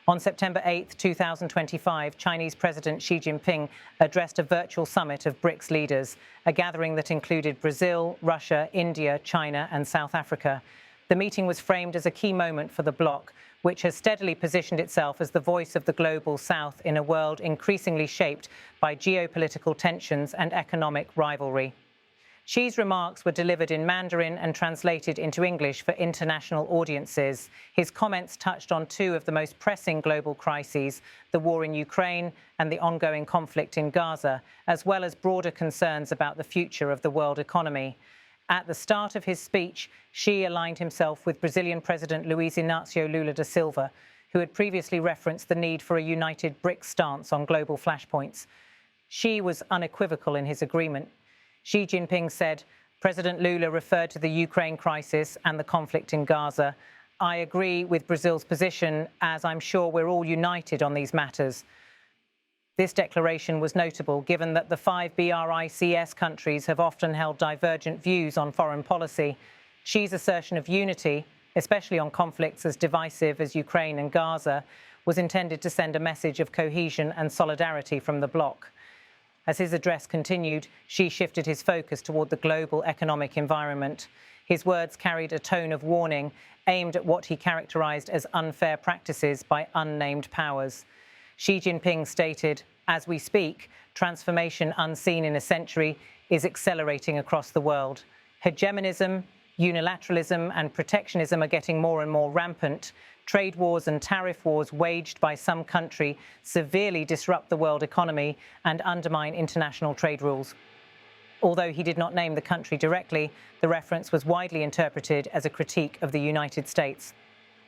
On September 8, 2025, Chinese President Xi Jinping addressed a virtual summit of BRICS leaders, a gathering that included Brazil, Russia, India, China and South Africa. The meeting was framed as a key moment for the bloc, which has steadily positioned itself as the voice of the global South in a world increasingly shaped by geopolitical tensions and economic rivalry. Xi's remarks were delivered in Mandarin and translated into English for international audiences. His comments touched on two of the most pressing global crises, the war in Ukraine and the ongoing conflict in Gaza, as well as broader concerns about the future of the world economy. At the start of his speech, Xi aligned himself with Brazilian President Luiz Inácio Lula da Silva, who had previously referenced the need for a united BRICS stance on global flashpoints. Xi was unequivocal in his agreement. Xi Jinping said, President Lula referred to the Ukraine crisis and the conflict in Gaza. I agree with Brazil's position, as I'm sure we're all united on these matters. This declaration was notable given that the 5 BRICS countries have often held divergent views on foreign policy. Xi's assertion of unity, especially on conflicts as divisive as Ukraine and Gaza, was intended to send a message of cohesion and solidarity from the bloc. As his address continued, Xi shifted his focus toward the global economic environment. His words carried a tone of warning aimed at what he characterized as unfair practices by unnamed powers. Xi Jinping stated, as we speak, transformation unseen in a century is accelerating across the world. Hegemonism, unilateralism and protectionism are getting more and more rampant. Trade wars and tariff wars waged by some country severely disrupt the world economy and undermine international trade rules. Although he did not name the country directly, the reference was widely interpreted as a critique of the United States.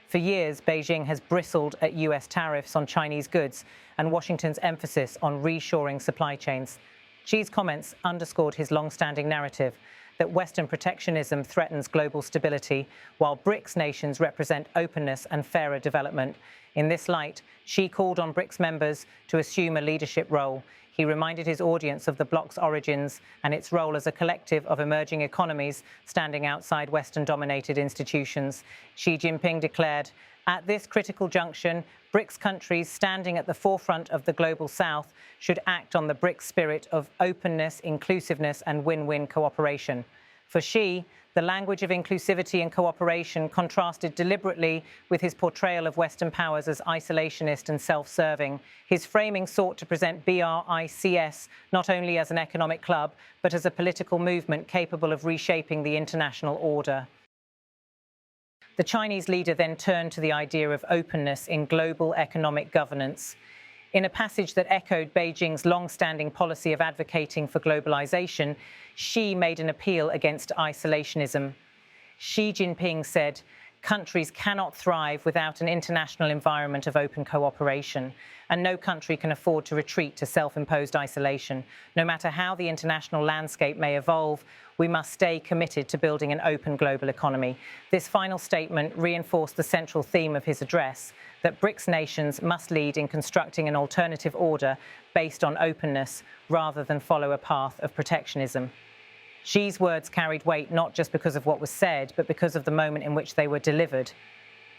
For years, Beijing has bristled at US tariffs on Chinese goods and Washington's emphasis on reshoring supply chains. Xi's comments underscored his long-standing narrative that Western protectionism threatens global stability, while BRICS nations represent openness and fairer development. In this light, Xi called on BRICS members to assume a leadership role. He reminded his audience of the bloc's origins and its role as a collective of emerging economies standing outside Western-dominated institutions. Xi Jinping declared, at this critical junction, BRICS countries standing at the forefront of the global South should act on the BRICS spirit of openness, inclusiveness and win-win cooperation. For Xi, the language of inclusivity and cooperation contrasted deliberately with his portrayal of Western powers as isolationist and self-serving. His framing sought to present BRICS not only as an economic club, but as a political movement capable of reshaping the international order. The Chinese leader then turned to the idea of openness in global economic governance. In a passage that echoed Beijing's long-standing policy of advocating for globalization, Xi made an appeal against isolationism. Xi Jinping said, countries cannot thrive without an international environment of open cooperation, and no country can afford to retreat to self-imposed isolation. No matter how the international landscape may evolve, we must stay committed to building an open global economy. This final statement reinforced the central theme of his address, that BRICS nations must lead in constructing an alternative order based on openness rather than follow a path of protectionism. Xi's words carried weight not just because of what was said, but because of the moment in which they were delivered.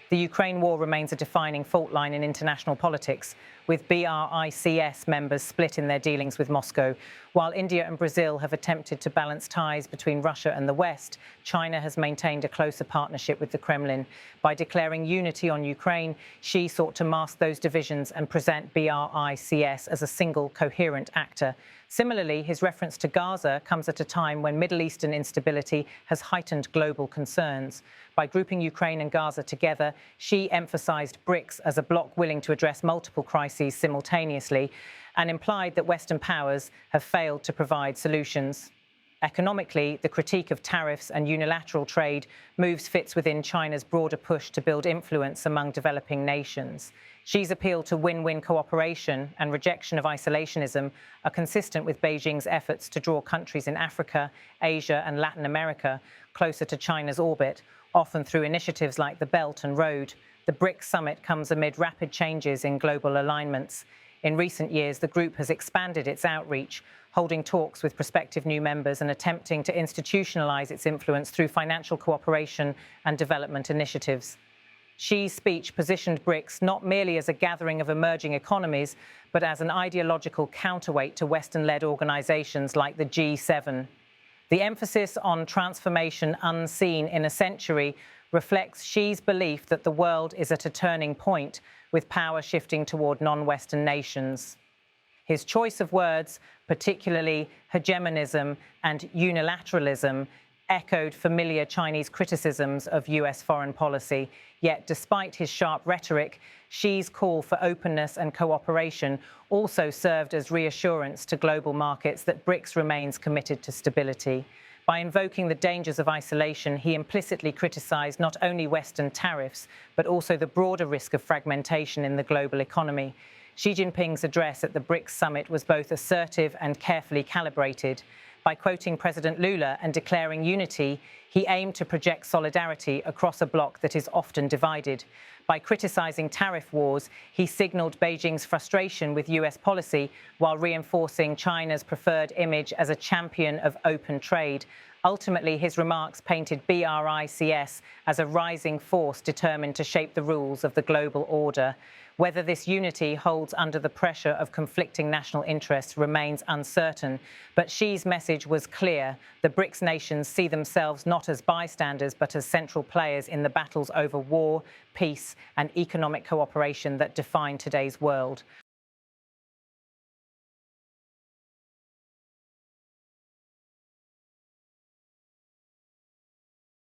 The Ukraine war remains a defining fault line in international politics, with BRICS members split in their dealings with Moscow. While India and Brazil have attempted to balance ties between Russia and the West, China has maintained a closer partnership with the Kremlin. By declaring unity on Ukraine, Xi sought to mask those divisions and present BRICS as a single, coherent actor. Similarly, his reference to Gaza comes at a time when Middle Eastern instability has heightened global concerns. By grouping Ukraine and Gaza together, Xi emphasized BRICS as a bloc willing to address multiple crises simultaneously and implied that Western powers have failed to provide solutions. Economically, the critique of tariffs and unilateral trade moves fits within China's broader push to build influence among developing nations. Xi's appeal to win-win cooperation and rejection of isolationism are consistent with Beijing's efforts to draw countries in Africa, Asia and Latin America closer to China's orbit, often through initiatives like the Belt and Road. The BRICS summit comes amid rapid changes in global alignments. In recent years, the group has expanded its outreach, holding talks with prospective new members and attempting to institutionalize its influence through financial cooperation and development initiatives. Xi's speech positioned BRICS not merely as a gathering of emerging economies, but as an ideological counterweight to Western-led organizations like the G7. The emphasis on transformation unseen in a century reflects Xi's belief that the world is at a turning point, with power shifting toward non-Western nations. His choice of words, particularly hegemonism and unilateralism, echoed familiar Chinese criticisms of US foreign policy. Yet, despite his sharp rhetoric, Xi's call for openness and cooperation also served as reassurance to global markets that BRICS remains committed to stability. By invoking the dangers of isolation, he implicitly criticized not only Western tariffs, but also the broader risk of fragmentation in the global economy. Xi Jinping's address at the BRICS summit was both assertive and carefully calibrated. By quoting President Lula and declaring unity, he aimed to project solidarity across a bloc that is often divided. By criticizing tariff wars, he signaled Beijing's frustration with US policy while reinforcing China's preferred image as a champion of open trade. Ultimately, his remarks painted BRICS as a rising force determined to shape the rules of the global order. Whether this unity holds under the pressure of conflicting national interests remains uncertain, but Xi's message was clear. The BRICS nations see themselves not as bystanders, but as central players in the battles over war, peace, and economic cooperation that define today's world.